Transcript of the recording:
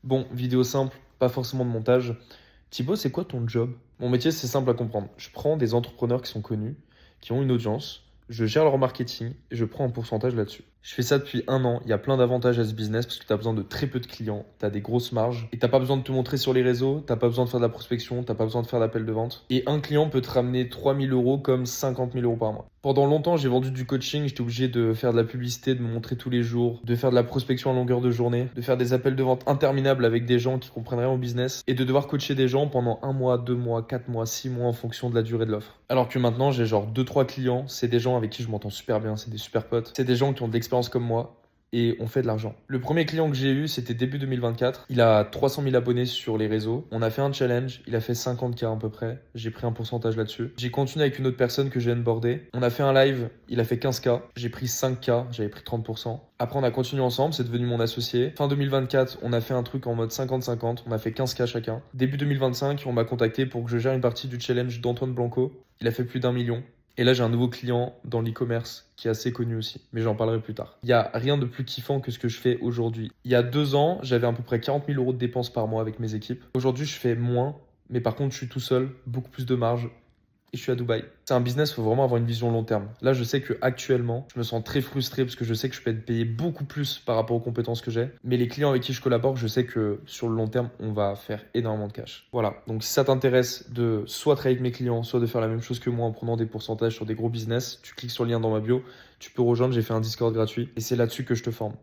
Bon, vidéo simple, pas forcément de montage. Thibaut, c'est quoi ton job? Mon métier, c'est simple à comprendre. Je prends des entrepreneurs qui sont connus, qui ont une audience, je gère leur marketing et je prends un pourcentage là-dessus. Je fais ça depuis 1 an. Il y a plein d'avantages à ce business parce que tu as besoin de très peu de clients, tu as des grosses marges et t'as pas besoin de te montrer sur les réseaux, t'as pas besoin de faire de la prospection, t'as pas besoin de faire d'appel de vente. Et un client peut te ramener 3 000 € comme 50 000 € par mois. Pendant longtemps, j'ai vendu du coaching, j'étais obligé de faire de la publicité, de me montrer tous les jours, de faire de la prospection à longueur de journée, de faire des appels de vente interminables avec des gens qui comprennent rien au business et de devoir coacher des gens pendant 1 mois, 2 mois, 4 mois, 6 mois en fonction de la durée de l'offre. Alors que maintenant, j'ai genre 2 3 clients, c'est des gens avec qui je m'entends super bien, c'est des super potes, c'est des gens qui ont de l'expérience comme moi et on fait de l'argent. Le premier client que j'ai eu, c'était début 2024. Il a 300 000 abonnés sur les réseaux. On a fait un challenge, il a fait 50K à peu près. J'ai pris un pourcentage là-dessus. J'ai continué avec une autre personne que j'ai onboardé. On a fait un live, il a fait 15K. J'ai pris 5K, j'avais pris 30%. Après, on a continué ensemble, c'est devenu mon associé. Fin 2024, on a fait un truc en mode 50-50. On a fait 15K chacun. Début 2025, on m'a contacté pour que je gère une partie du challenge d'Antoine Blanco. Il a fait plus d'1 million. Et là, j'ai un nouveau client dans l'e-commerce qui est assez connu aussi, mais j'en parlerai plus tard. Il n'y a rien de plus kiffant que ce que je fais aujourd'hui. Il y a 2 ans, j'avais à peu près 40 000 € de dépenses par mois avec mes équipes. Aujourd'hui, je fais moins, mais par contre, je suis tout seul, beaucoup plus de marge et je suis à Dubaï. C'est un business, il faut vraiment avoir une vision long terme. Là, je sais que actuellement, je me sens très frustré parce que je sais que je peux être payé beaucoup plus par rapport aux compétences que j'ai. Mais les clients avec qui je collabore, je sais que sur le long terme, on va faire énormément de cash. Voilà. Donc, si ça t'intéresse de soit travailler avec mes clients, soit de faire la même chose que moi en prenant des pourcentages sur des gros business, tu cliques sur le lien dans ma bio, tu peux rejoindre. J'ai fait un Discord gratuit et c'est là-dessus que je te forme.